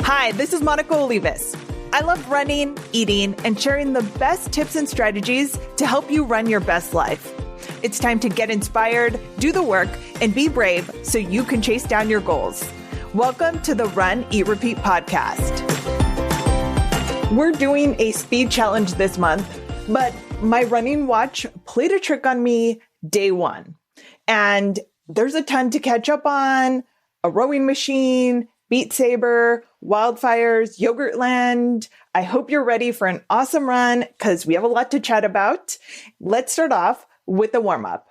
Hi, this is Monica Olivas. I love running, eating, and sharing the best tips and strategies to help you run your best life. It's time to get inspired, do the work, and be brave so you can chase down your goals. Welcome to the Run, Eat, Repeat podcast. We're doing a speed challenge this month, but my running watch played a trick on me day one. And there's a ton to catch up on: a rowing machine, beat Saber, wildfires, Yogurtland. I hope you're ready for an awesome run because we have a lot to chat about. Let's start off with the warm-up.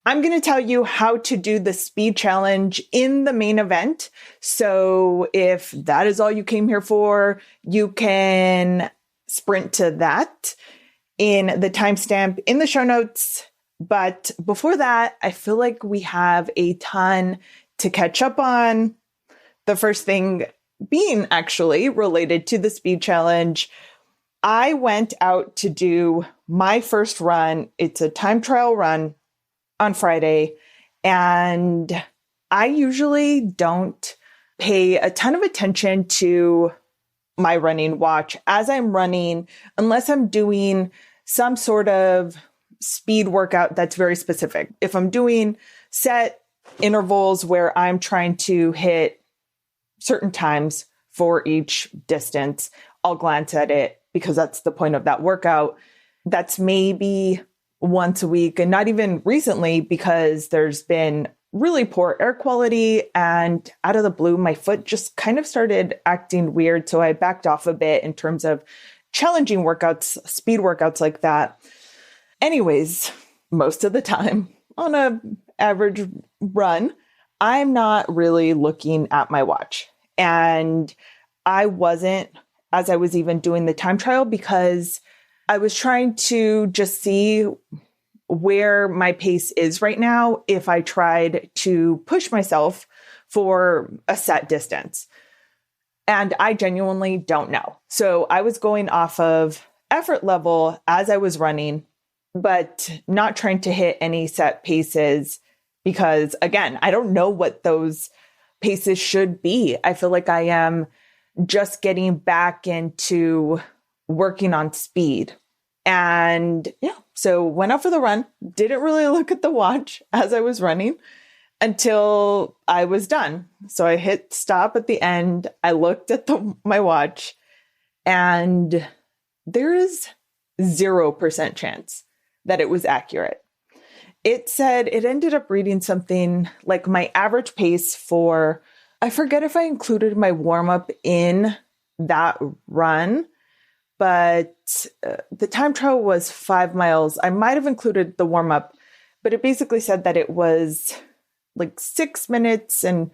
I'm going to tell you how to do the speed challenge in the main event. So if that is all you came here for, you can sprint to that in the timestamp in the show notes. But before that, I feel like we have a ton to catch up on. The first thing being actually related to the speed challenge. I went out to do my first run. It's a time trial run on Friday. And I usually don't pay a ton of attention to my running watch as I'm running, unless I'm doing some sort of speed workout that's very specific. If I'm doing set intervals where I'm trying to hit certain times for each distance, I'll glance at it because that's the point of that workout. That's maybe once a week, and not even recently because there's been really poor air quality, and out of the blue, my foot just kind of started acting weird. So I backed off a bit in terms of challenging workouts, speed workouts like that. Anyways, most of the time on an average run, I'm not really looking at my watch. And I wasn't, as I was even doing the time trial, because I was trying to just see where my pace is right now if I tried to push myself for a set distance. And I genuinely don't know. So I was going off of effort level as I was running, but not trying to hit any set paces because, again, I don't know what those paces should be. I feel like I am just getting back into working on speed. And so went out for the run, didn't really look at the watch as I was running until I was done. So I hit stop at the end. I looked at my watch, and there is 0% chance that it was accurate. It said, it ended up reading something like my average pace for, I forget if I included my warm-up in that run, but the time trial was 5 miles. I might have included the warm-up, but it basically said that it was like 6 minutes and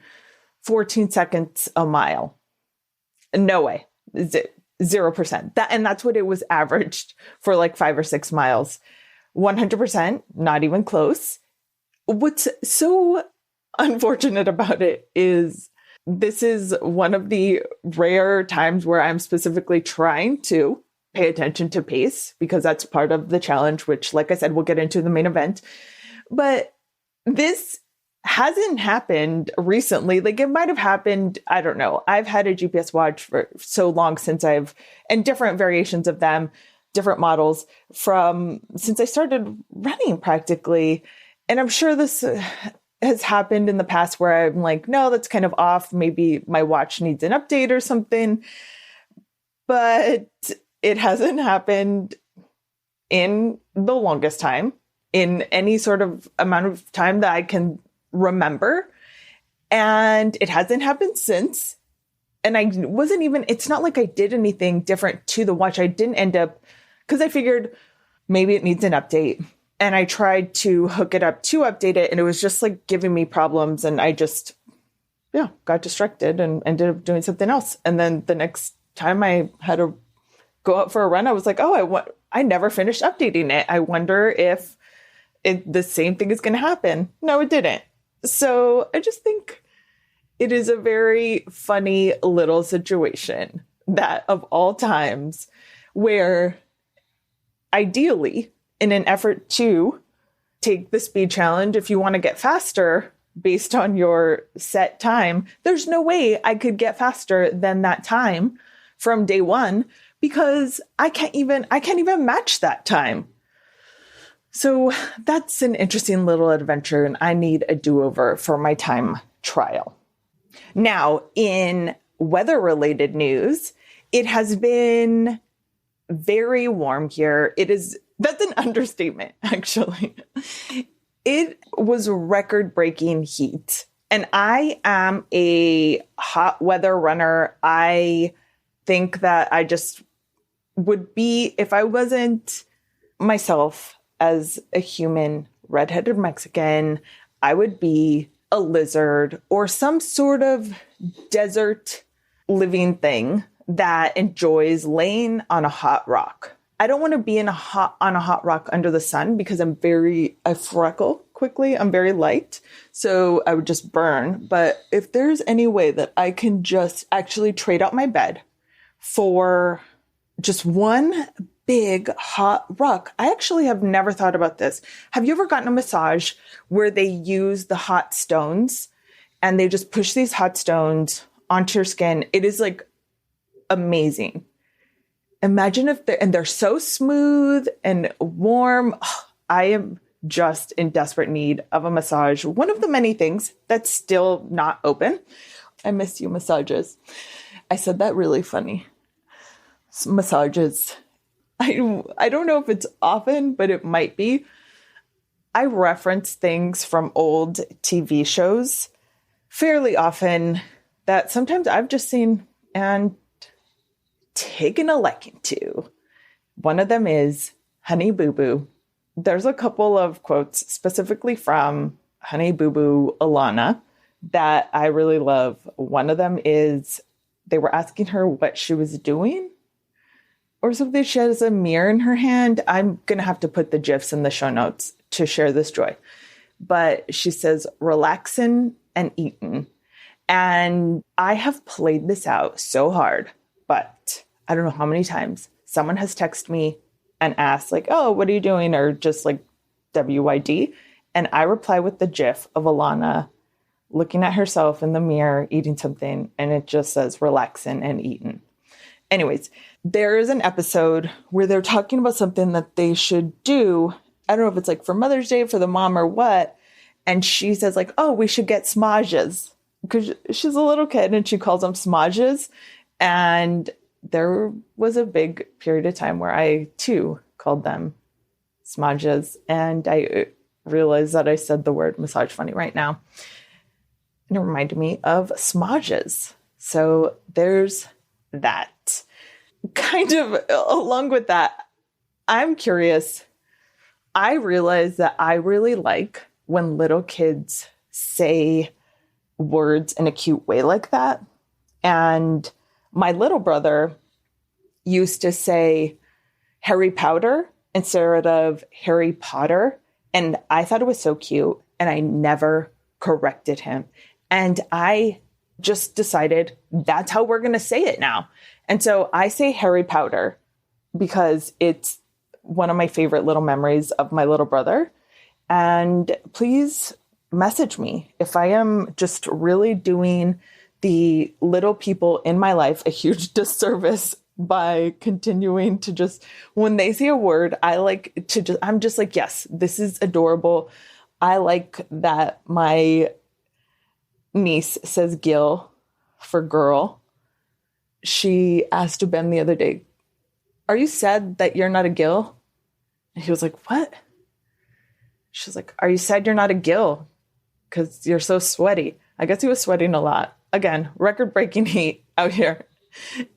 14 seconds a mile. No way. 0%. And that's what it was averaged for like 5 or 6 miles. 100%, not even close. What's so unfortunate about it is this is one of the rare times where I'm specifically trying to pay attention to pace because that's part of the challenge, which, like I said, we'll get into the main event. But this hasn't happened recently. Like, it might have happened, I don't know. I've had a GPS watch for so long and different variations of them, different models since I started running practically. And I'm sure this has happened in the past where I'm like, no, that's kind of off. Maybe my watch needs an update or something. But it hasn't happened in the longest time, in any sort of amount of time that I can remember. And it hasn't happened since. And it's not like I did anything different to the watch. I didn't end up, because I figured maybe it needs an update. And I tried to hook it up to update it, and it was just like giving me problems. And I just, got distracted and ended up doing something else. And then the next time I had to go out for a run, I was like, I never finished updating it. I wonder if the same thing is going to happen. No, it didn't. So I just think it is a very funny little situation that of all times where ideally, in an effort to take the speed challenge, if you want to get faster, based on your set time, there's no way I could get faster than that time from day one because I can't even match that time. So that's an interesting little adventure, and I need a do-over for my time trial. Now, in weather-related news, it has been very warm here. That's an understatement, actually. It was record-breaking heat, and I am a hot weather runner. I think that I just would be, if I wasn't myself as a human redheaded Mexican, I would be a lizard or some sort of desert living thing that enjoys laying on a hot rock. I don't want to be on a hot rock under the sun because I freckle quickly. I'm very light. So I would just burn. But if there's any way that I can just actually trade out my bed for just one big hot rock. I actually have never thought about this. Have you ever gotten a massage where they use the hot stones and they just push these hot stones onto your skin? It is like amazing. Imagine if they're so smooth and warm. Oh, I am just in desperate need of a massage. One of the many things that's still not open. I miss you, massages. I said that really funny. Massages. I don't know if it's often, but it might be. I reference things from old TV shows fairly often that sometimes I've just seen and taken a liking to. One of them is Honey Boo Boo. There's a couple of quotes specifically from Honey Boo Boo Alana that I really love. One of them is they were asking her what she was doing or something. She has a mirror in her hand. I'm going to have to put the GIFs in the show notes to share this joy. But she says, relaxin' and eatin'. And I have played this out so hard, but I don't know how many times someone has texted me and asked like, oh, what are you doing? Or just like WYD. And I reply with the GIF of Alana looking at herself in the mirror, eating something. And it just says relaxin' and eatin'. Anyways, there is an episode where they're talking about something that they should do. I don't know if it's like for Mother's Day, for the mom or what. And she says like, oh, we should get smages because she's a little kid and she calls them smages. And there was a big period of time where I too called them smages. And I realized that I said the word massage funny right now. And it reminded me of smages. So there's that. Kind of along with that, I'm curious. I realize that I really like when little kids say words in a cute way like that. And my little brother used to say Harry Powder instead of Harry Potter. And I thought it was so cute. And I never corrected him. And I just decided that's how we're going to say it now. And so I say Harry Powder because it's one of my favorite little memories of my little brother. And please message me if I am just really doing the little people in my life a huge disservice by continuing to just, when they say a word, I'm just like, yes, this is adorable. I like that my niece says Gil for girl. She asked Ben the other day, are you sad that you're not a Gil? And he was like, what? She's like, are you sad you're not a Gil? Because you're so sweaty. I guess he was sweating a lot. Again, record-breaking heat out here.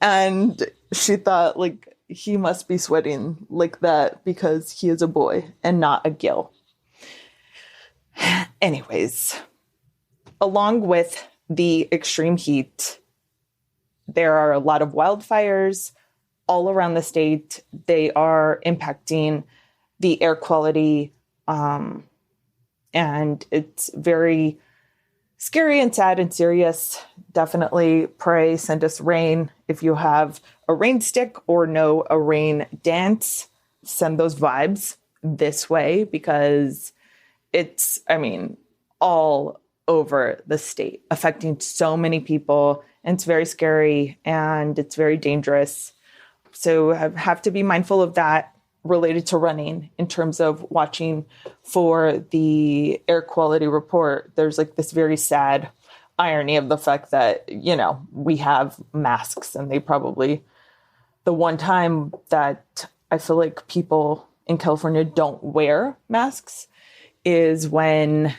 And she thought like he must be sweating like that because he is a boy and not a Gil. Anyways, along with the extreme heat, there are a lot of wildfires all around the state. They are impacting the air quality, and it's very scary and sad and serious. Definitely pray, send us rain. If you have a rain stick or know a rain dance, send those vibes this way because it's, all over the state, affecting so many people. And it's very scary and it's very dangerous. So I have to be mindful of that related to running in terms of watching for the air quality report. There's like this very sad irony of the fact that, we have masks, and they probably, the one time that I feel like people in California don't wear masks is when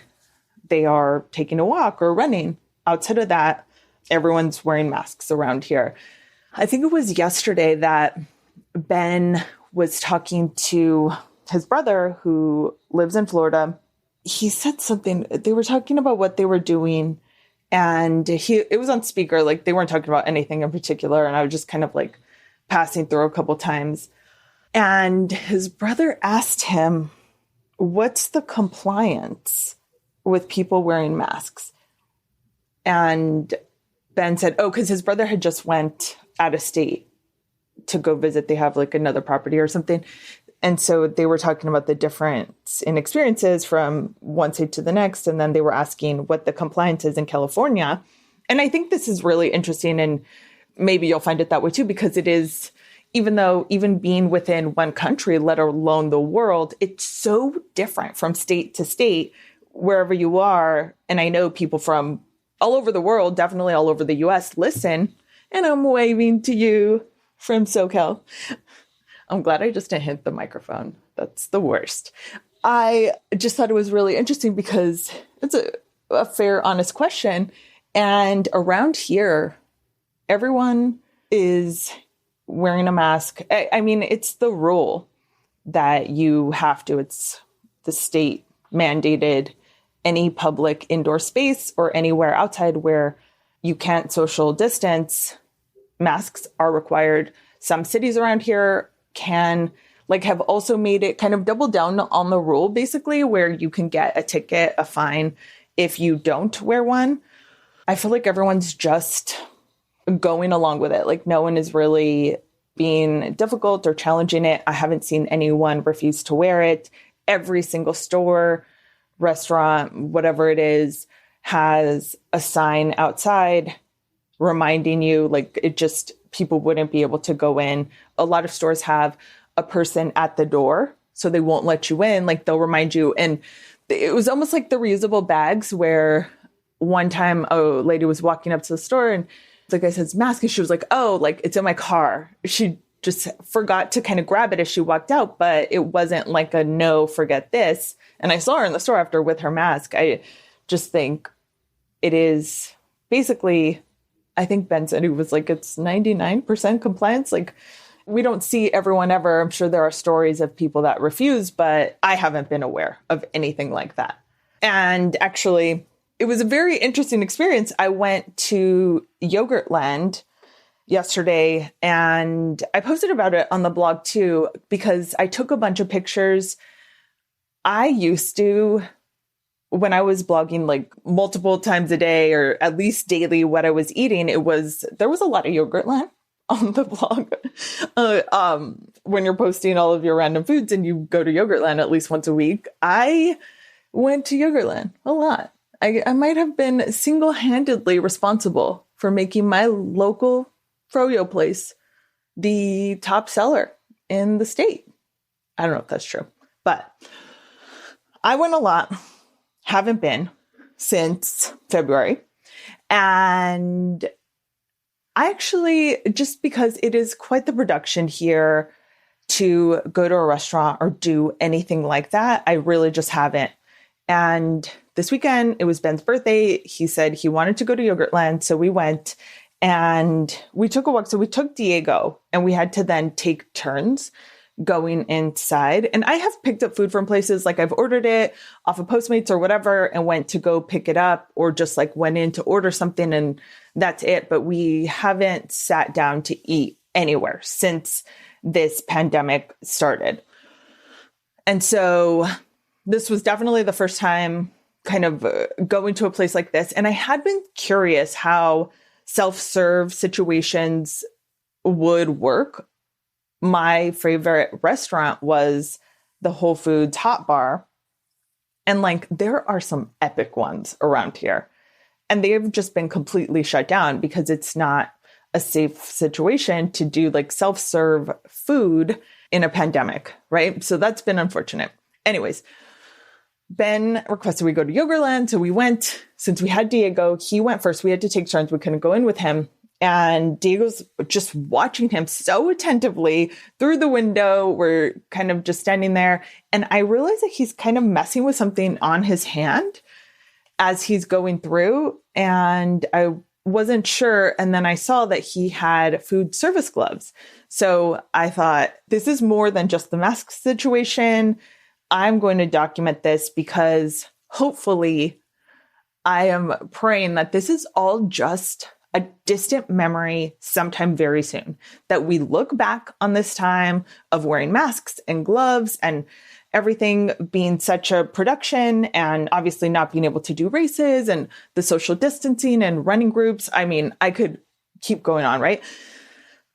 they are taking a walk or running. Outside of that, everyone's wearing masks around here. I think it was yesterday that Ben was talking to his brother who lives in Florida. He said something, they were talking about what they were doing, and it was on speaker, like they weren't talking about anything in particular. And I was just kind of like passing through a couple times. And his brother asked him, what's the compliance with people wearing masks? And Ben said, because his brother had just went out of state to go visit. They have like another property or something. And so they were talking about the difference in experiences from one state to the next. And then they were asking what the compliance is in California. And I think this is really interesting. And maybe you'll find it that way too, because it is, even being within one country, let alone the world, it's so different from state to state, wherever you are. And I know people from all over the world, definitely all over the US, listen. And I'm waving to you from SoCal. I'm glad I just didn't hit the microphone. That's the worst. I just thought it was really interesting because it's a fair, honest question. And around here, everyone is wearing a mask. I mean, it's the rule that you have to. It's the state mandated. Any public indoor space or anywhere outside where you can't social distance, masks are required. Some cities around here have also made it kind of double down on the rule, basically, where you can get a ticket, a fine, if you don't wear one. I feel like everyone's just going along with it. Like no one is really being difficult or challenging it. I haven't seen anyone refuse to wear it. Every single store, restaurant, whatever it is, has a sign outside reminding you, like it just, people wouldn't be able to go in. A lot of stores have a person at the door, so they won't let you in. Like they'll remind you. And it was almost like the reusable bags where one time a lady was walking up to the store and the guy says mask, and she was like, oh, like it's in my car. She just forgot to kind of grab it as she walked out, but it wasn't like a no, forget this. And I saw her in the store after with her mask. I just think it is basically, I think Ben said it was like, it's 99% compliance. Like we don't see everyone ever. I'm sure there are stories of people that refuse, but I haven't been aware of anything like that. And actually, it was a very interesting experience. I went to Yogurtland yesterday and I posted about it on the blog too, because I took a bunch of pictures. I used to, when I was blogging like multiple times a day or at least daily what I was eating, there was a lot of Yogurtland on the blog. When you're posting all of your random foods and you go to Yogurtland at least once a week, I went to Yogurtland a lot. I might have been single-handedly responsible for making my local froyo place the top seller in the state. I don't know if that's true, but I went a lot. Haven't been since February. And I actually, just because it is quite the production here to go to a restaurant or do anything like that, I really just haven't. And this weekend, it was Ben's birthday. He said he wanted to go to Yogurtland. So we went and we took a walk. So we took Diego and we had to then take turns going inside. And I have picked up food from places, like I've ordered it off of Postmates or whatever and went to go pick it up, or just like went in to order something and that's it. But we haven't sat down to eat anywhere since this pandemic started. And so this was definitely the first time kind of going to a place like this. And I had been curious how self-serve situations would work. My favorite restaurant was the Whole Foods Hot Bar And like, there are some epic ones around here. And they've just been completely shut down because it's not a safe situation to do like self-serve food in a pandemic, right? So that's been unfortunate. Anyways, Ben requested we go to Yogurtland. So we went, since we had Diego, he went first. We had to take turns. We couldn't go in with him. And Diego's just watching him so attentively through the window. We're kind of just standing there. And I realized that he's kind of messing with something on his hand as he's going through. And I wasn't sure. And then I saw that he had food service gloves. So I thought, this is more than just the mask situation. I'm going to document this because hopefully I am praying that this is all just a distant memory sometime very soon, that we look back on this time of wearing masks and gloves and everything being such a production, and obviously not being able to do races and the social distancing and running groups. I mean, I could keep going on, right?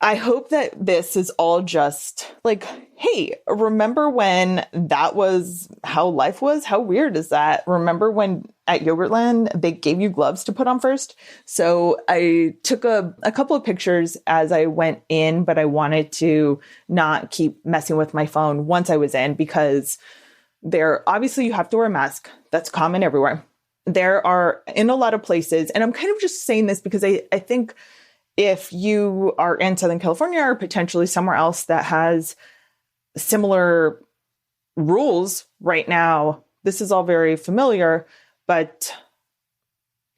I hope that this is all just like, hey, remember when that was how life was? How weird is that? Remember when at Yogurtland, they gave you gloves to put on first? So I took a couple of pictures as I went in, but I wanted to not keep messing with my phone once I was in, because obviously you have to wear a mask. That's common everywhere. There are in a lot of places, and I'm kind of just saying this because I think if you are in Southern California or potentially somewhere else that has similar rules right now, this is all very familiar, but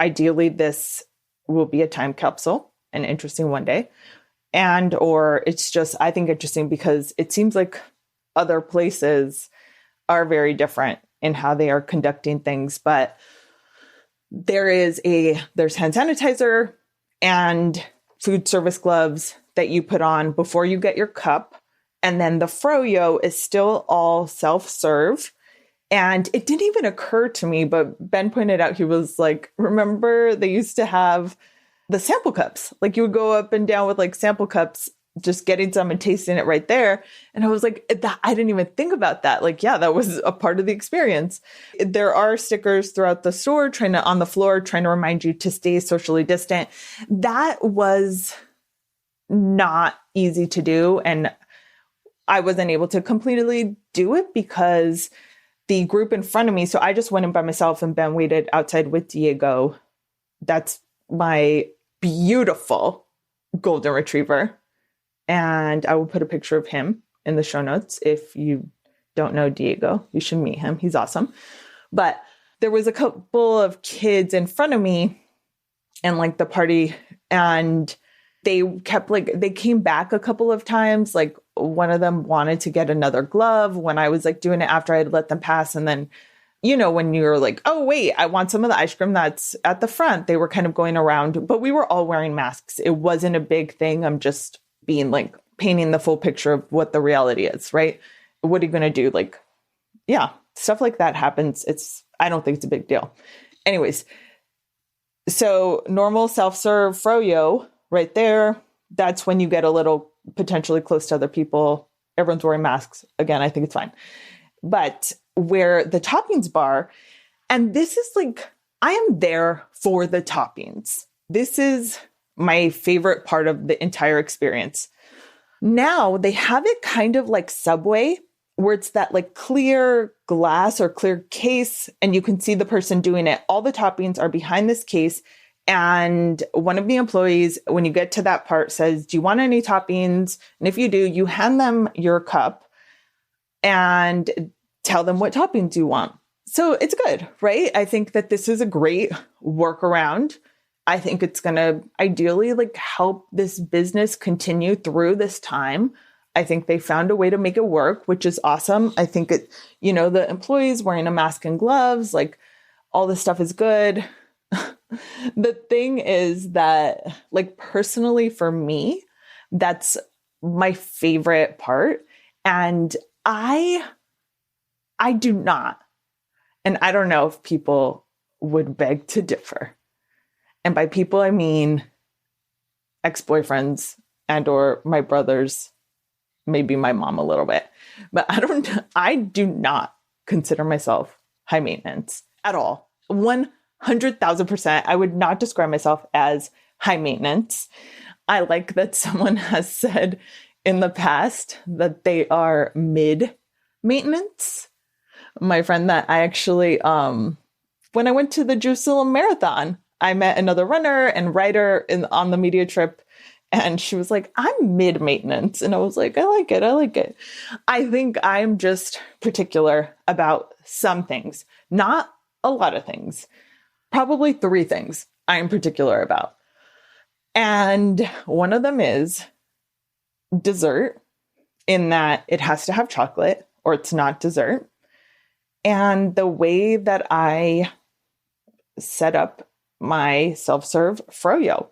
ideally this will be a time capsule and interesting one day. Or it's just, I think, interesting because it seems like other places are very different in how they are conducting things. But there's hand sanitizer and food service gloves that you put on before you get your cup. And then the froyo is still all self-serve. And it didn't even occur to me, but Ben pointed out, he was like, remember they used to have the sample cups? Like you would go up and down with like sample cups, just getting some and tasting it right there. And I was like, I didn't even think about that. Like, yeah, that was a part of the experience. There are stickers throughout the store on the floor, trying to remind you to stay socially distant. That was not easy to do. And I wasn't able to completely do it because the group in front of me, so I just went in by myself and Ben waited outside with Diego. That's my beautiful golden retriever. And I will put a picture of him in the show notes. If you don't know Diego, you should meet him. He's awesome. But there was a couple of kids in front of me and like the party, and they came back a couple of times. Like one of them wanted to get another glove when I was like doing it after I had let them pass. And then, when you're like, oh, wait, I want some of the ice cream that's at the front. They were kind of going around, but we were all wearing masks. It wasn't a big thing. I'm just being like painting the full picture of what the reality is, right? What are you going to do? Like, yeah, stuff like that happens. I don't think it's a big deal. Anyways, so normal self-serve froyo right there. That's when you get a little potentially close to other people. Everyone's wearing masks. Again, I think it's fine. But where the toppings bar, and this is like, I am there for the toppings. This is my favorite part of the entire experience. Now they have it kind of like Subway, where it's that like clear glass or clear case, and you can see the person doing it. All the toppings are behind this case. And one of the employees, when you get to that part, says, do you want any toppings? And if you do, you hand them your cup and tell them what toppings you want. So it's good, right? I think that this is a great workaround. I think it's going to ideally like help this business continue through this time. I think they found a way to make it work, which is awesome. I think the employees wearing a mask and gloves, like all this stuff is good. The thing is that, like, personally for me, that's my favorite part. And I do not, and I don't know if people would beg to differ. And by people, I mean ex-boyfriends and or my brothers, maybe my mom a little bit. But I do not consider myself high maintenance at all. 100,000%. I would not describe myself as high maintenance. I like that someone has said in the past that they are mid maintenance. My friend that I actually, when I went to the Jerusalem Marathon, I met another runner and writer on the media trip. And she was like, I'm mid maintenance. And I was like, I like it. I like it. I think I'm just particular about some things, not a lot of things, probably 3 things I'm particular about. And one of them is dessert, in that it has to have chocolate or it's not dessert. And the way that I set up my self-serve froyo,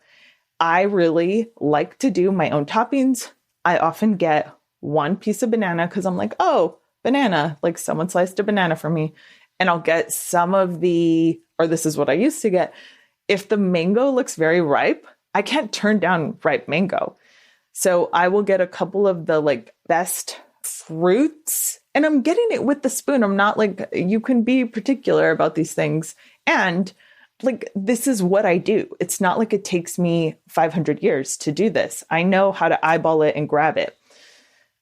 I really like to do my own toppings. I often get 1 piece of banana because I'm like, oh, banana, like someone sliced a banana for me. And I'll get some of or this is what I used to get. If the mango looks very ripe, I can't turn down ripe mango. So I will get a couple of the like best fruits, and I'm getting it with the spoon. I'm not like, you can be particular about these things. And like, this is what I do. It's not like it takes me 500 years to do this. I know how to eyeball it and grab it,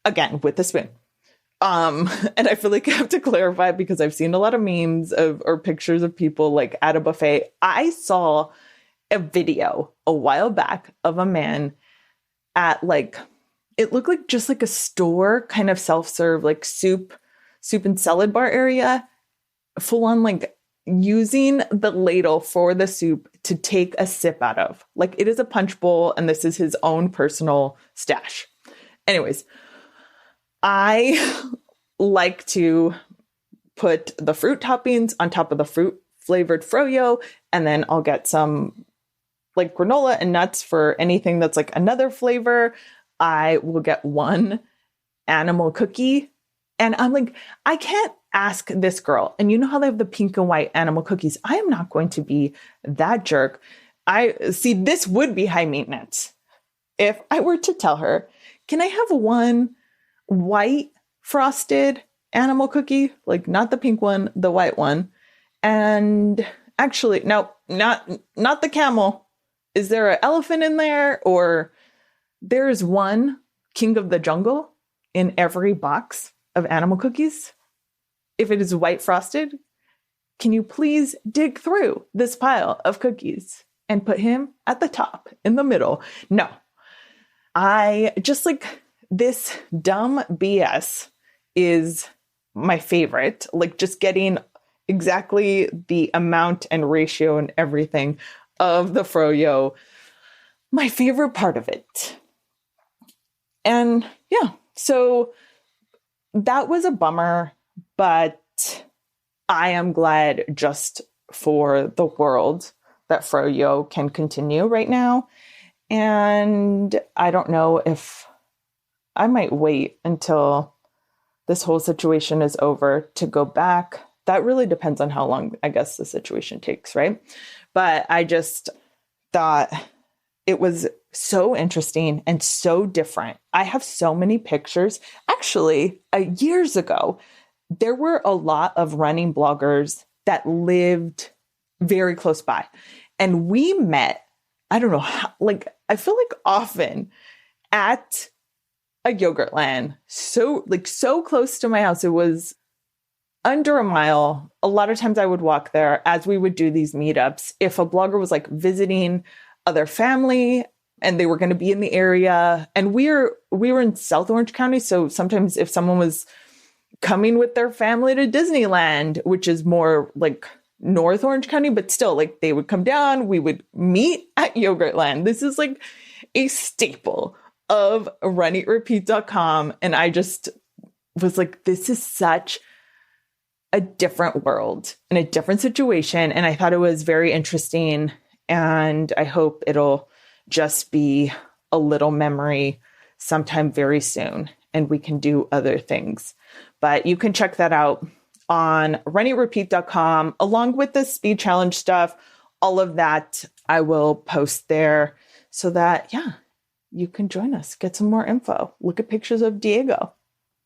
again, with the spoon. And I feel like I have to clarify because I've seen a lot of memes or pictures of people like at a buffet. I saw a video a while back of a man at like, it looked like just like a store kind of self-serve, like soup and salad bar area, full on like using the ladle for the soup to take a sip out of. Like, it is a punch bowl and this is his own personal stash. Anyways, I like to put the fruit toppings on top of the fruit flavored froyo, and then I'll get some like granola and nuts for anything that's like another flavor. I will get 1 animal cookie, and I'm like, I can't ask this girl. And you know how they have the pink and white animal cookies? I am not going to be that jerk. I see, this would be high maintenance. If I were to tell her, can I have 1 white frosted animal cookie? Like, not the pink one, the white one. And actually, no, not the camel. Is there an elephant in there? Or there's 1 King of the Jungle in every box of animal cookies. If it is white frosted, can you please dig through this pile of cookies and put him at the top in the middle? No, I just like, this dumb BS is my favorite. Like, just getting exactly the amount and ratio and everything of the froyo, my favorite part of it. And yeah, so that was a bummer, but I am glad just for the world that froyo can continue right now. And I don't know if I might wait until this whole situation is over to go back. That really depends on how long, I guess, the situation takes, right? But I just thought it was so interesting and so different. I have so many pictures. Actually, years ago, there were a lot of running bloggers that lived very close by. And we met, I don't know how, like, I feel like often at a Yogurtland, so close to my house. It was under a mile. A lot of times I would walk there as we would do these meetups. If a blogger was like visiting other family and they were going to be in the area, and we were in South Orange County. So sometimes if someone was coming with their family to Disneyland, which is more like North Orange County, but still, like, they would come down, we would meet at Yogurtland. This is like a staple of runeatrepeat.com. And I just was like, this is such a different world and a different situation. And I thought it was very interesting. And I hope it'll just be a little memory sometime very soon and we can do other things. But you can check that out on runeatrepeat.com along with the speed challenge stuff. All of that I will post there so that, yeah, you can join us, get some more info, look at pictures of Diego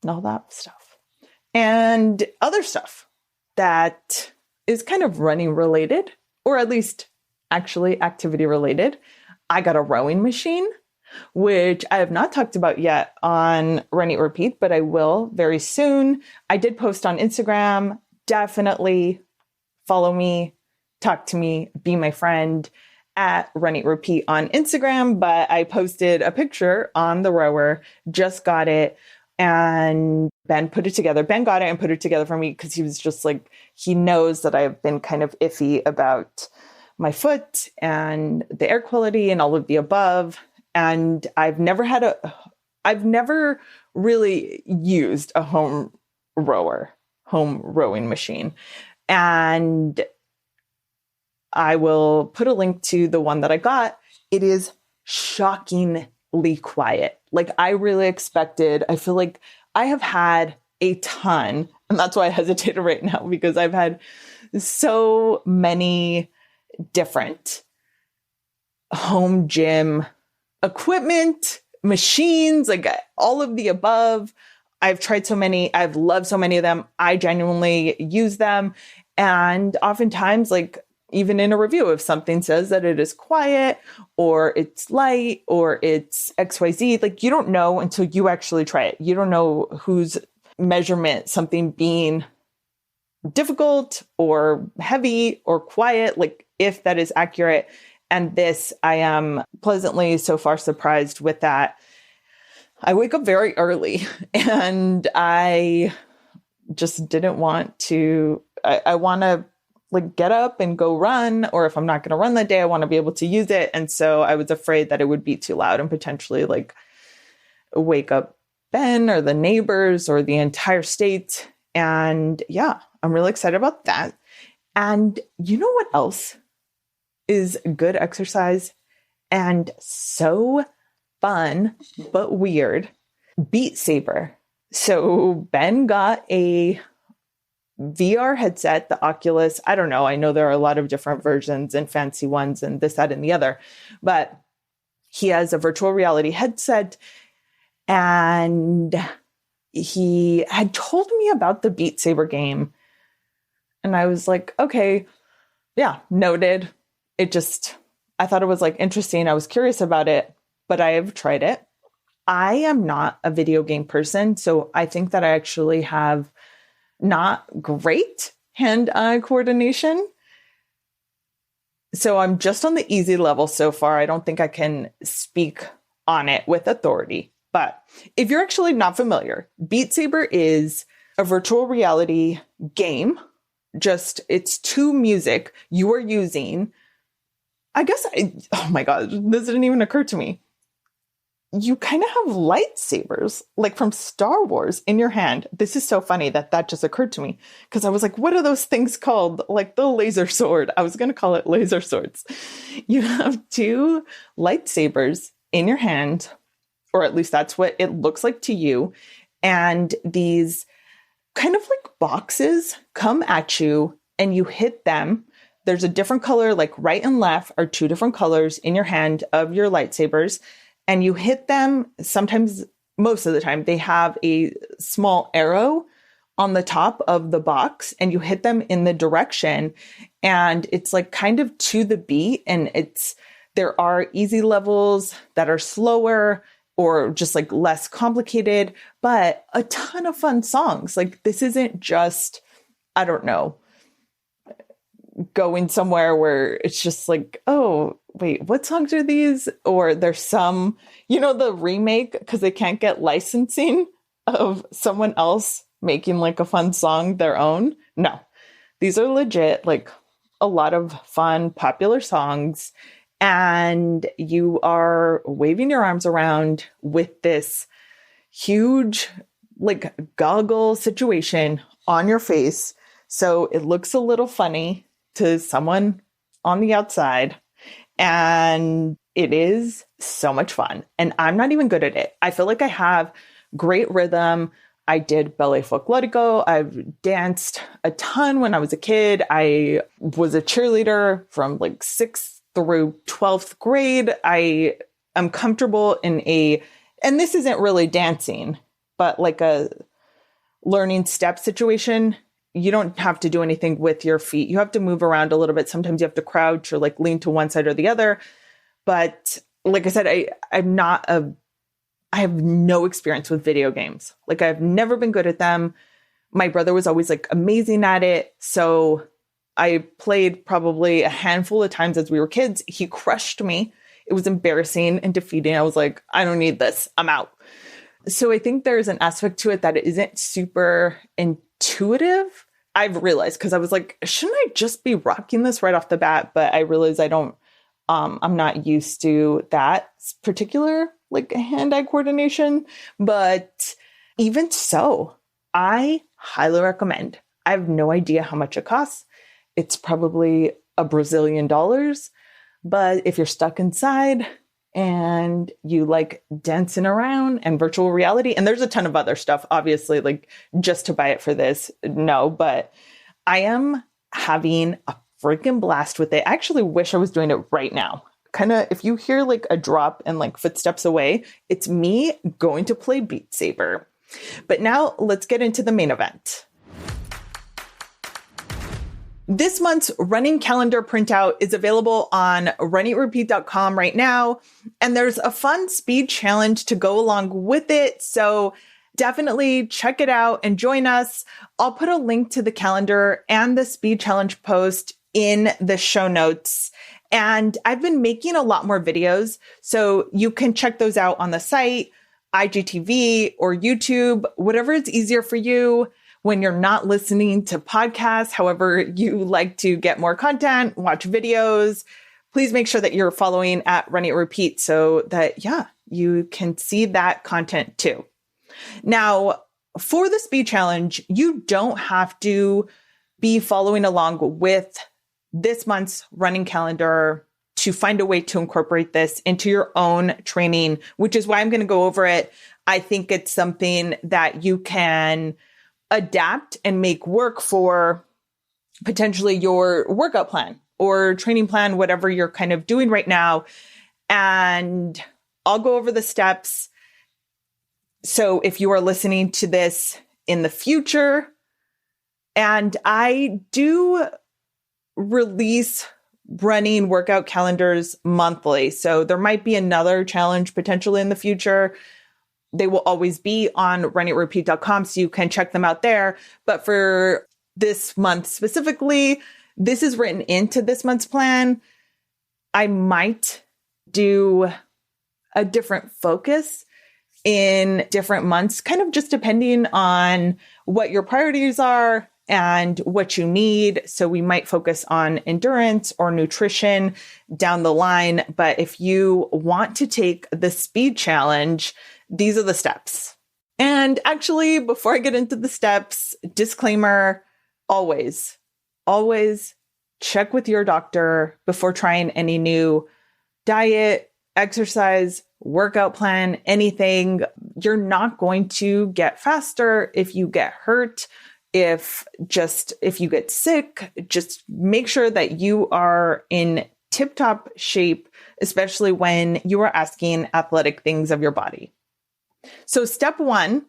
and all that stuff and other stuff. that is kind of running related, or at least actually activity related. I got a rowing machine, which I have not talked about yet on Run Eat Repeat, but I will very soon. I did post on Instagram. Definitely follow me, talk to me, be my friend at Run Eat Repeat on Instagram. But I posted a picture on the rower, just got it. And Ben put it together. Ben got it and put it together for me because he was just like, he knows that I've been kind of iffy about my foot and the air quality and all of the above. And I've never really used a home rowing machine. And I will put a link to the one that I got. It is shockingly quiet. Like I really expected, I feel like I have had a ton, and that's why I hesitated right now, because I've had so many different home gym equipment, machines, like all of the above. I've tried so many. I've loved so many of them. I genuinely use them. And oftentimes, like even in a review, if something says that it is quiet or it's light or it's XYZ, like you don't know until you actually try it. You don't know whose measurement something being difficult or heavy or quiet, like if that is accurate. And this, I am pleasantly so far surprised with that. I wake up very early and I just didn't want to, I want to like get up and go run, or if I'm not going to run that day, I want to be able to use it. And so I was afraid that it would be too loud and potentially like wake up Ben or the neighbors or the entire state. And yeah, I'm really excited about that. And you know what else is good exercise and so fun, but weird? Beat Saber. So Ben got a VR headset, the Oculus. I don't know. I know there are a lot of different versions and fancy ones and this, that, and the other, but he has a virtual reality headset. And he had told me about the Beat Saber game. And I was like, okay, yeah, noted. I thought it was like interesting. I was curious about it, but I have tried it. I am not a video game person. So I think that I actually have not great hand-eye coordination. So I'm just on the easy level so far. I don't think I can speak on it with authority. But if you're actually not familiar, Beat Saber is a virtual reality game. Just it's to music. You are using, oh my God, this didn't even occur to me. You kind of have lightsabers, like from Star Wars, in your hand. This is so funny that just occurred to me because I was like, what are those things called? Like the laser sword. I was going to call it laser swords. You have two lightsabers in your hand, or at least that's what it looks like to you. And these kind of like boxes come at you and you hit them. There's a different color, like right and left are two different colors in your hand of your lightsabers. And you hit them, sometimes, most of the time, they have a small arrow on the top of the box and you hit them in the direction. And it's like kind of to the beat. And there are easy levels that are slower or just like less complicated, but a ton of fun songs. Like this isn't just, I don't know, going somewhere where it's just like, oh, wait, what songs are these? Or there's some, the remake, because they can't get licensing of someone else making like a fun song their own. No, these are legit, like a lot of fun, popular songs. And you are waving your arms around with this huge, like goggle situation on your face. So it looks a little funny to someone on the outside. And it is so much fun. And I'm not even good at it. I feel like I have great rhythm. I did ballet folk let it go. I've danced a ton when I was a kid. I was a cheerleader from like 6th through 12th grade. I am comfortable in and this isn't really dancing, but like a learning step situation you don't have to do anything with your feet. You have to move around a little bit. Sometimes you have to crouch or like lean to one side or the other. But like I said, I have no experience with video games. Like I've never been good at them. My brother was always like amazing at it. So I played probably a handful of times as we were kids. He crushed me. It was embarrassing and defeating. I was like, I don't need this. I'm out. So I think there's an aspect to it that it isn't super intuitive. I've realized because I was like, shouldn't I just be rocking this right off the bat? But I realized I'm not used to that particular like hand-eye coordination. But even so, I highly recommend. I have no idea how much it costs. It's probably a Brazilian dollars. But if you're stuck inside and you like dancing around and virtual reality, and there's a ton of other stuff, obviously, like just to buy it for this, no, but I am having a freaking blast with it. I actually wish I was doing it right now. Kind of, if you hear like a drop and like footsteps away, it's me going to play Beat Saber. But now let's get into the main event. This month's running calendar printout is available on runitrepeat.com right now. And there's a fun speed challenge to go along with it. So definitely check it out and join us. I'll put a link to the calendar and the speed challenge post in the show notes. And I've been making a lot more videos, so you can check those out on the site, IGTV or YouTube, whatever is easier for you when you're not listening to podcasts, however you like to get more content, watch videos. Please make sure that you're following at Run It Repeat so that, you can see that content too. Now, for the speed challenge, you don't have to be following along with this month's running calendar to find a way to incorporate this into your own training, which is why I'm going to go over it. I think it's something that you can adapt and make work for potentially your workout plan or training plan, whatever you're kind of doing right now. And I'll go over the steps. So if you are listening to this in the future, and I do release running workout calendars monthly. So there might be another challenge potentially in the future. They will always be on runitrepeat.com, so you can check them out there. But for this month specifically, this is written into this month's plan. I might do a different focus in different months, kind of just depending on what your priorities are and what you need. So we might focus on endurance or nutrition down the line. But if you want to take the speed challenge, these are the steps. And actually, before I get into the steps, disclaimer, always check with your doctor before trying any new diet, exercise, workout plan, anything. You're not going to get faster if you get hurt. If you get sick, just make sure that you are in tip-top shape, especially when you are asking athletic things of your body. So step one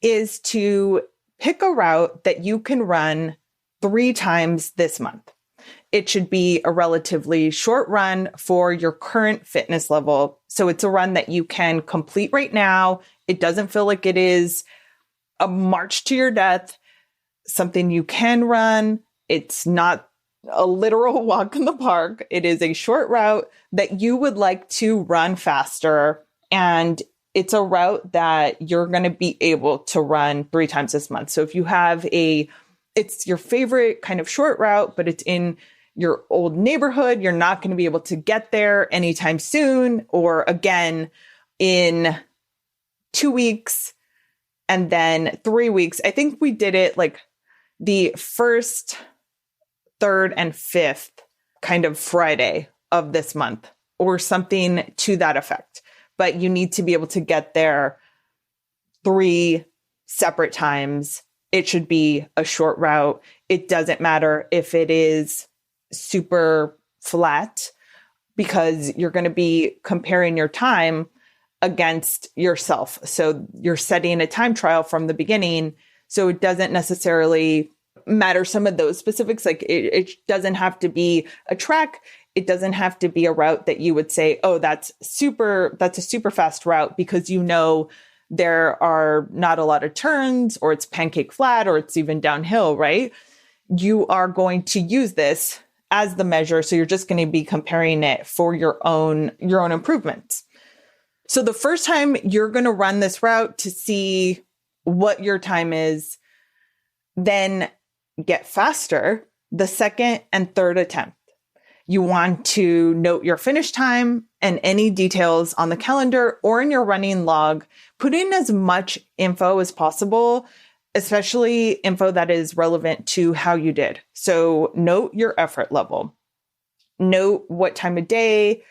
is to pick a route that you can run 3 times this month. It should be a relatively short run for your current fitness level. So it's a run that you can complete right now. It doesn't feel like it is a march to your death. Something you can run. It's not a literal walk in the park. It is a short route that you would like to run faster. And it's a route that you're going to be able to run 3 times this month. So if you have it's your favorite kind of short route, but it's in your old neighborhood, you're not going to be able to get there anytime soon, or again in 2 weeks and then 3 weeks. I think we did it like the 1st, 3rd, and 5th kind of Friday of this month or something to that effect. But you need to be able to get there 3 separate times. It should be a short route. It doesn't matter if it is super flat, because you're going to be comparing your time against yourself. So you're setting a time trial from the beginning. So it doesn't necessarily matter some of those specifics. Like it doesn't have to be a track. It doesn't have to be a route that you would say, oh, that's a super fast route, because you know there are not a lot of turns, or it's pancake flat, or it's even downhill, right? You are going to use this as the measure. So you're just going to be comparing it for your own improvements. So the first time you're going to run this route to see what your time is, then get faster the second and third attempt. You want to note your finish time and any details on the calendar or in your running log. Put in as much info as possible, especially info that is relevant to how you did. So note your effort level, note what time of day,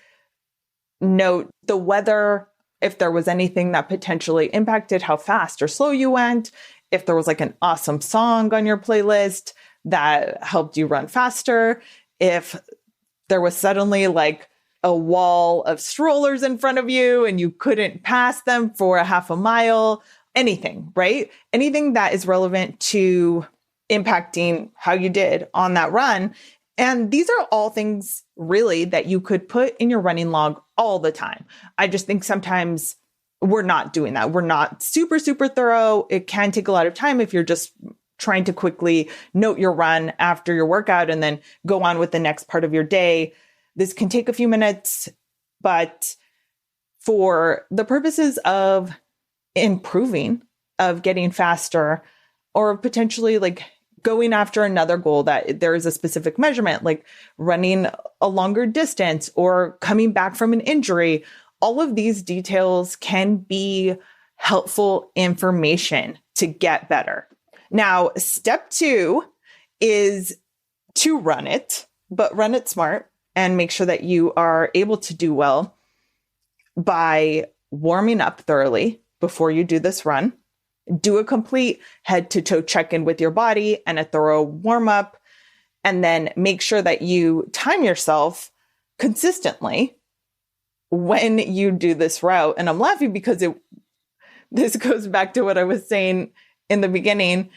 note the weather, if there was anything that potentially impacted how fast or slow you went, if there was like an awesome song on your playlist that helped you run faster, if there was suddenly like a wall of strollers in front of you and you couldn't pass them for a half a mile, anything, right? Anything that is relevant to impacting how you did on that run. And these are all things really that you could put in your running log all the time. I just think sometimes we're not doing that. We're not super thorough. It can take a lot of time if you're just trying to quickly note your run after your workout and then go on with the next part of your day. This can take a few minutes, but for the purposes of improving, of getting faster, or potentially like going after another goal that there is a specific measurement, like running a longer distance or coming back from an injury, all of these details can be helpful information to get better. Now, step 2 is to run it, but run it smart and make sure that you are able to do well by warming up thoroughly before you do this run. Do a complete head to toe check-in with your body and a thorough warm up, and then make sure that you time yourself consistently when you do this route. And I'm laughing because this goes back to what I was saying in the beginning.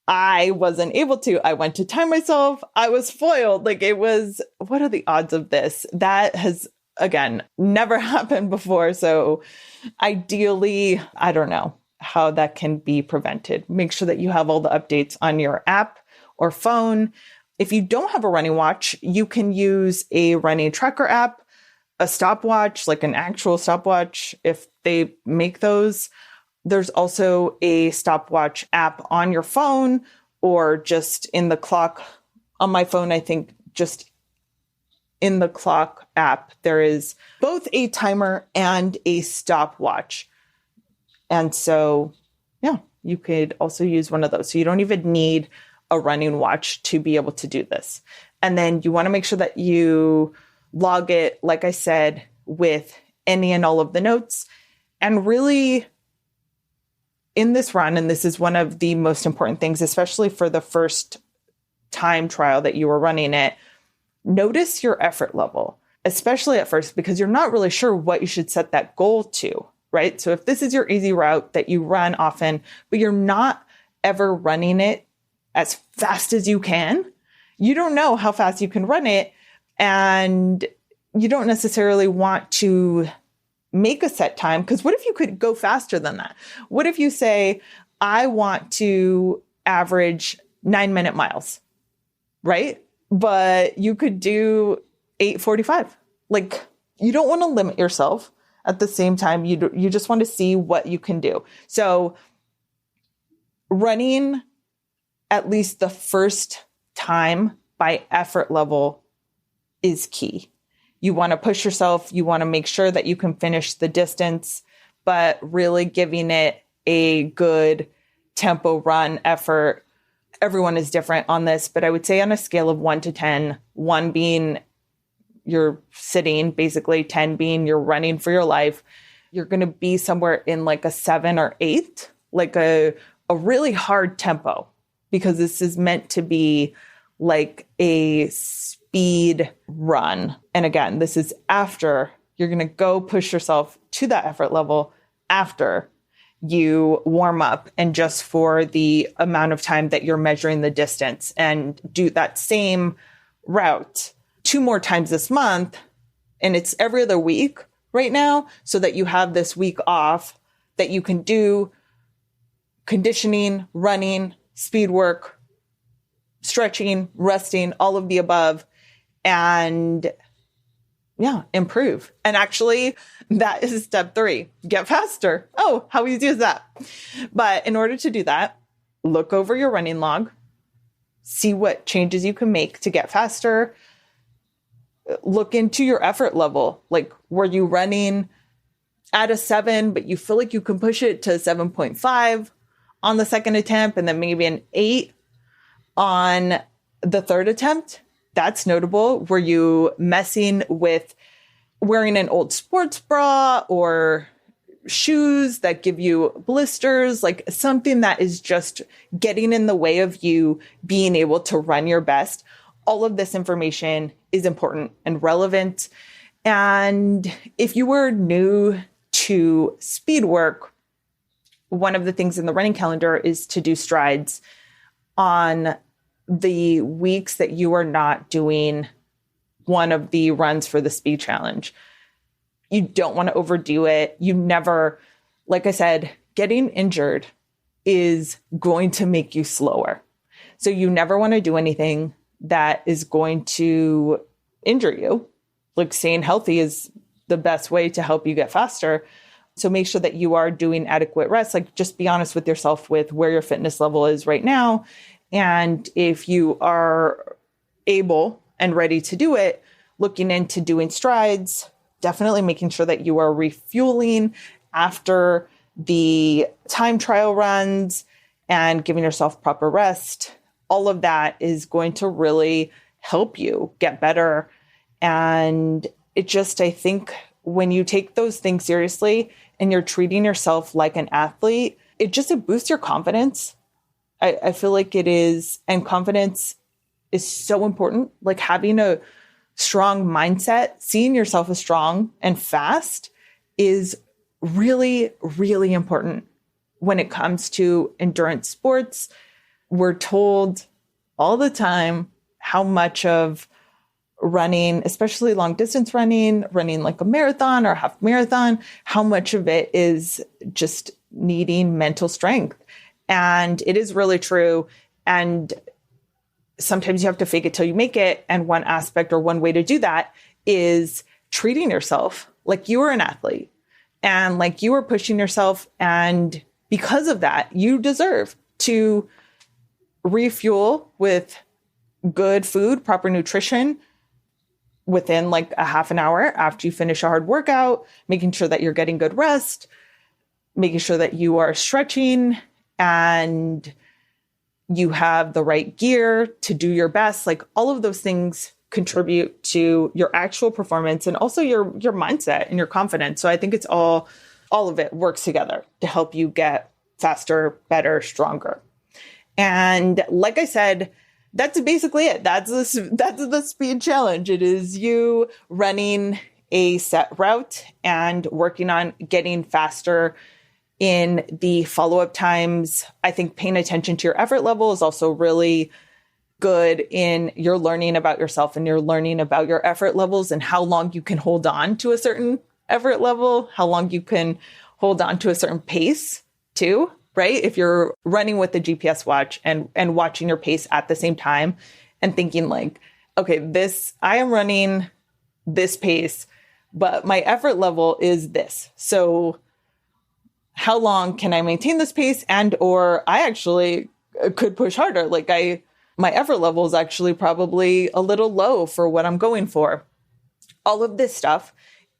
I wasn't able to. I went to time myself. I was foiled. Like it was, what are the odds of this? That has, again, never happened before. So ideally, I don't know how that can be prevented. Make sure that you have all the updates on your app or phone. If you don't have a running watch, you can use a running tracker app, a stopwatch, like an actual stopwatch, if they make those. There's also a stopwatch app on your phone or just in the clock. On my phone, I think just in the clock app, there is both a timer and a stopwatch. And so, yeah, you could also use one of those. So you don't even need a running watch to be able to do this. And then you want to make sure that you log it, like I said, with any and all of the notes. And really, in this run, and this is one of the most important things, especially for the first time trial that you were running it, notice your effort level, especially at first, because you're not really sure what you should set that goal to, right? So if this is your easy route that you run often, but you're not ever running it as fast as you can, you don't know how fast you can run it. And you don't necessarily want to make a set time, because what if you could go faster than that? What if you say, I want to average 9-minute miles, right? But you could do 8:45. Like, you don't want to limit yourself. At the same time, you just want to see what you can do. So running at least the first time by effort level is key. You want to push yourself. You want to make sure that you can finish the distance, but really giving it a good tempo run effort. Everyone is different on this, but I would say on a scale of 1 to 10, 1 being you're sitting, basically 10 being you're running for your life, you're going to be somewhere in like a 7 or 8, like a really hard tempo, because this is meant to be like a speed run. And again, this is after you're going to go push yourself to that effort level after you warm up and just for the amount of time that you're measuring the distance, and do that same route 2 more times this month. And it's every other week right now, so that you have this week off that you can do conditioning, running, speed work, stretching, resting, all of the above, and improve. And actually, that is step 3, get faster. Oh, how easy is that? But in order to do that, look over your running log, see what changes you can make to get faster. Look into your effort level. Like, were you running at a 7, but you feel like you can push it to 7.5 on the second attempt, and then maybe an 8 on the third attempt? That's notable. Were you messing with wearing an old sports bra or shoes that give you blisters, like something that is just getting in the way of you being able to run your best? All of this information is important and relevant. And if you were new to speed work, one of the things in the running calendar is to do strides on the weeks that you are not doing one of the runs for the speed challenge. You don't want to overdo it. You never, like I said, getting injured is going to make you slower. So you never want to do anything that is going to injure you. Like, staying healthy is the best way to help you get faster. So make sure that you are doing adequate rest. Like, just be honest with yourself with where your fitness level is right now. And if you are able and ready to do it, looking into doing strides, definitely making sure that you are refueling after the time trial runs and giving yourself proper rest. All of that is going to really help you get better. And it just, I think when you take those things seriously and you're treating yourself like an athlete, it boosts your confidence. I feel like it is. And confidence is so important. Like, having a strong mindset, seeing yourself as strong and fast is really, really important when it comes to endurance sports. We're told all the time how much of running, especially long distance running like a marathon or half marathon, how much of it is just needing mental strength. And it is really true. And sometimes you have to fake it till you make it. And one aspect or one way to do that is treating yourself like you are an athlete and like you are pushing yourself. And because of that, you deserve to refuel with good food, proper nutrition within like a half an hour after you finish a hard workout, making sure that you're getting good rest, making sure that you are stretching and you have the right gear to do your best. Like, all of those things contribute to your actual performance and also your mindset and your confidence. So I think it's all of it works together to help you get faster, better, stronger. And like I said, that's basically it. That's the speed challenge. It is you running a set route and working on getting faster in the follow-up times. I think paying attention to your effort level is also really good in your learning about yourself and you're learning about your effort levels and how long you can hold on to a certain effort level, how long you can hold on to a certain pace too, right? If you're running with the GPS watch and watching your pace at the same time and thinking like, okay, I am running this pace, but my effort level is this. So how long can I maintain this pace? And, or I actually could push harder. Like my effort level is actually probably a little low for what I'm going for. All of this stuff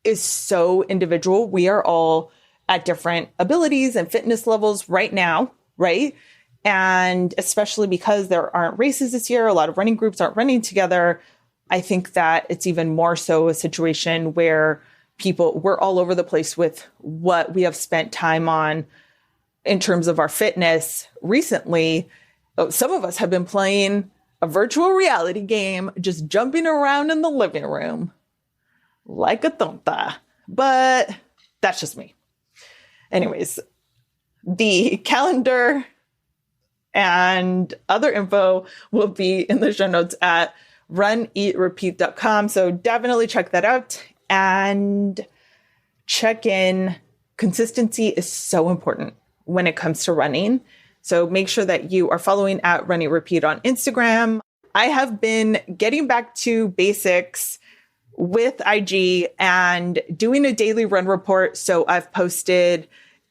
is so individual. We are all at different abilities and fitness levels right now, right? And especially because there aren't races this year, a lot of running groups aren't running together. I think that it's even more so a situation where we're all over the place with what we have spent time on in terms of our fitness recently. Some of us have been playing a virtual reality game, just jumping around in the living room like a tonta, but that's just me. Anyways, The calendar and other info will be in the show notes at runeatrepeat.com. So definitely check that out and check in. Consistency is so important when it comes to running. So make sure that you are following at Run Eat Repeat on Instagram. I have been getting back to basics with IG and doing a daily run report. So I've posted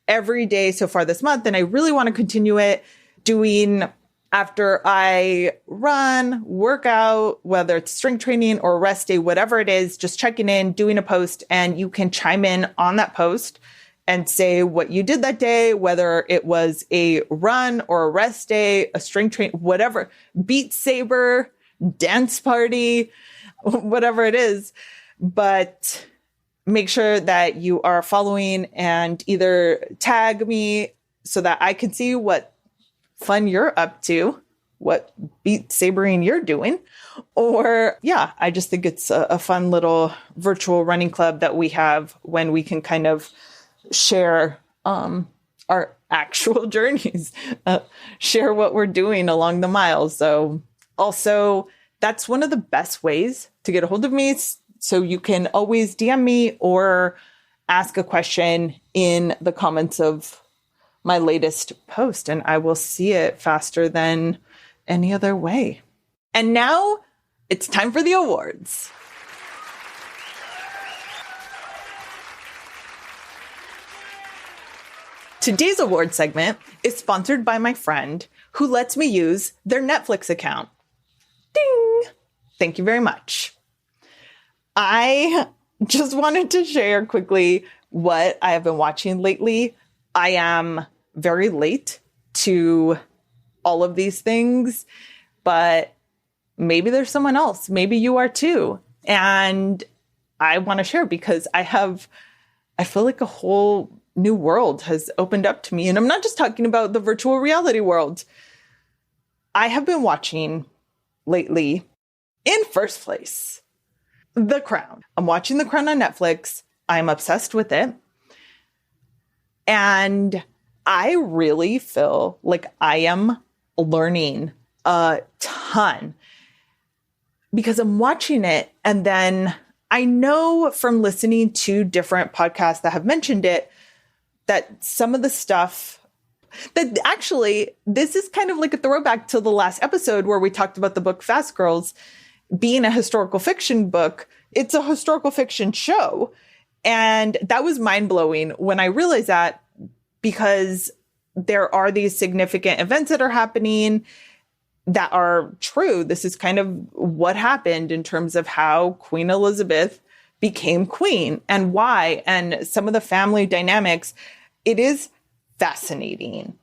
every day so far this month, and I really want to continue it, doing after I run, workout, whether it's strength training or rest day, whatever it is, just checking in, doing a post, and you can chime in on that post and say what you did that day, whether it was a run or a rest day, a strength train, whatever, beat Saber, dance party, whatever it is. But make sure that you are following and either tag me so that I can see what fun you're up to, what beat sabering you're doing. Or yeah, I just think it's a fun little virtual running club that we have when we can kind of share our actual journeys, share what we're doing along the miles. So also, that's one of the best ways to get a hold of me. So you can always DM me or ask a question in the comments of my latest post, and I will see it faster than any other way. And now it's time for the awards. Today's award segment is sponsored by my friend who lets me use their Netflix account. Ding! Thank you very much. I just wanted to share quickly what I have been watching lately. I am very late to all of these things, but maybe there's someone else. Maybe you are too. And I want to share because I feel like a whole new world has opened up to me. And I'm not just talking about the virtual reality world. I have been watching lately, in first place, The Crown. I'm watching The Crown on Netflix. I'm obsessed with it. And I really feel like I am learning a ton because I'm watching it. And then I know from listening to different podcasts that have mentioned it, that some of the stuff that actually, this is kind of like a throwback to the last episode where we talked about the book Fast Girls being a historical fiction book. It's a historical fiction show. And that was mind blowing when I realized that, because there are these significant events that are happening that are true. This is kind of what happened in terms of how Queen Elizabeth became queen and why, and some of the family dynamics. It is fascinating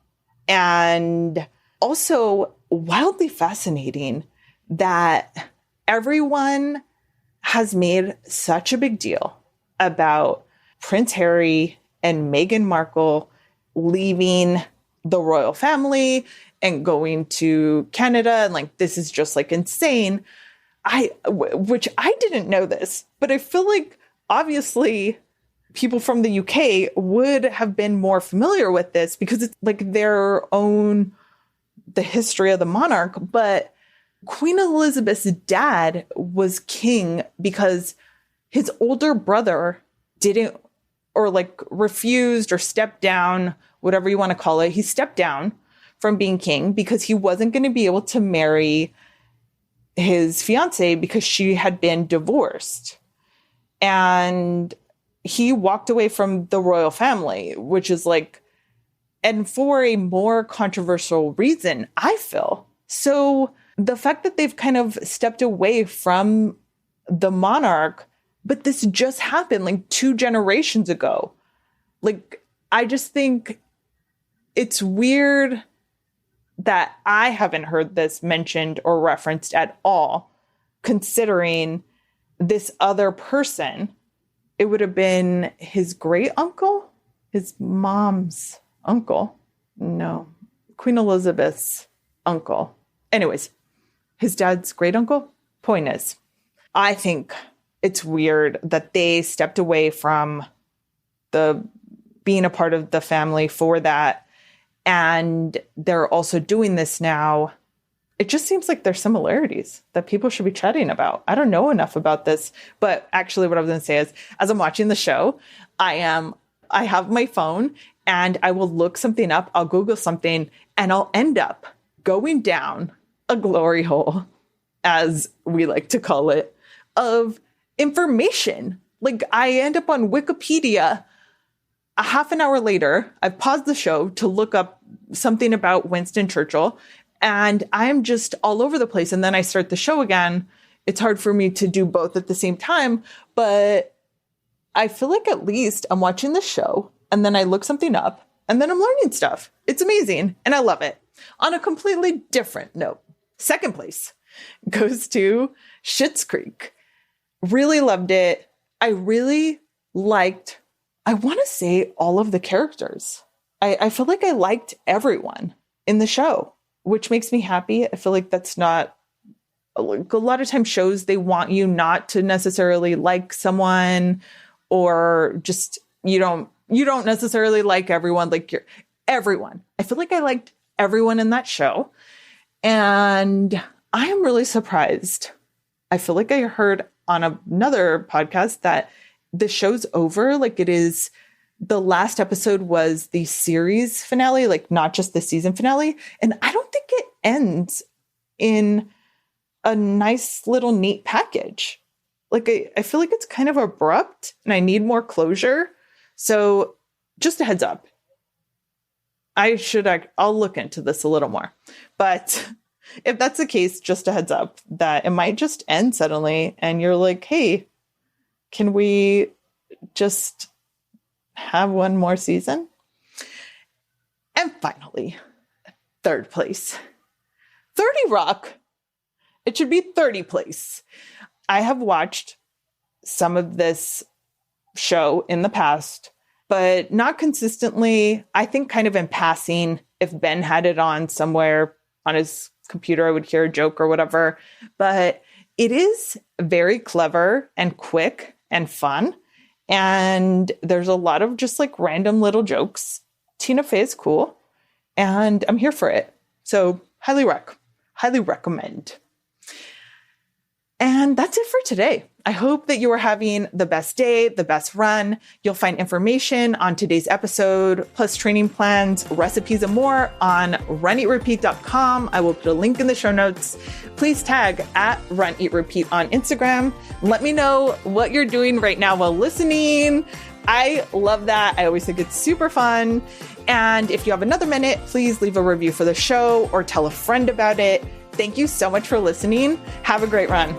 and also wildly fascinating that everyone has made such a big deal about Prince Harry and Meghan Markle leaving the royal family and going to Canada. And like, this is just like insane. Which I didn't know this, but I feel like obviously people from the UK would have been more familiar with this because it's like their own, the history of the monarch. But Queen Elizabeth's dad was king because his older brother didn't, or like refused or stepped down, whatever you want to call it. He stepped down from being king because he wasn't going to be able to marry his fiance because she had been divorced. And he walked away from the royal family, which is like, and for a more controversial reason, I feel. So the fact that they've kind of stepped away from the monarch, but this just happened like 2 generations ago. Like, I just think it's weird that I haven't heard this mentioned or referenced at all, considering this other person. It would have been his great uncle, his mom's uncle. No, Queen Elizabeth's uncle. Anyways, his dad's great uncle. Point is, I think it's weird that they stepped away from the being a part of the family for that. and they're also doing this now. It just seems like there's similarities that people should be chatting about. I don't know enough about this, but actually what I was going to say is, as I'm watching the show, I have my phone and I will look something up. I'll Google something and I'll end up going down a glory hole, as we like to call it, of information. Like I end up on Wikipedia a half an hour later. I've paused the show to look up something about Winston Churchill, and I'm just all over the place. And then I start the show again. It's hard for me to do both at the same time, but I feel like at least I'm watching the show and then I look something up and then I'm learning stuff. It's amazing. And I love it. On a completely different note, second place goes to Schitt's Creek. Really loved it. I really liked, I want to say, all of the characters. I feel like I liked everyone in the show, which makes me happy. I feel like that's not, like, a lot of times shows, they want you not to necessarily like someone, or just, you don't necessarily like everyone, like you're everyone. I feel like I liked everyone in that show. And I am really surprised. I feel like I heard on another podcast that the show's over. Like it is, the last episode was the series finale, like not just the season finale. And I don't think it ends in a nice little neat package. Like I feel like it's kind of abrupt and I need more closure. So just a heads up. I'll look into this a little more. But if that's the case, just a heads up that it might just end suddenly and you're like, hey, can we just have one more season? And finally, third place, 30 Rock. It should be 30 place. I have watched some of this show in the past, but not consistently. I think kind of in passing, if Ben had it on somewhere on his computer, I would hear a joke or whatever. But it is very clever and quick and fun. And there's a lot of just like random little jokes. Tina Fey is cool and I'm here for it. So highly recommend. And that's it for today. I hope that you are having the best day, the best run. You'll find information on today's episode, plus training plans, recipes, and more on runeatrepeat.com. I will put a link in the show notes. Please tag at runeatrepeat on Instagram. Let me know what you're doing right now while listening. I love that. I always think it's super fun. And if you have another minute, please leave a review for the show or tell a friend about it. Thank you so much for listening. Have a great run.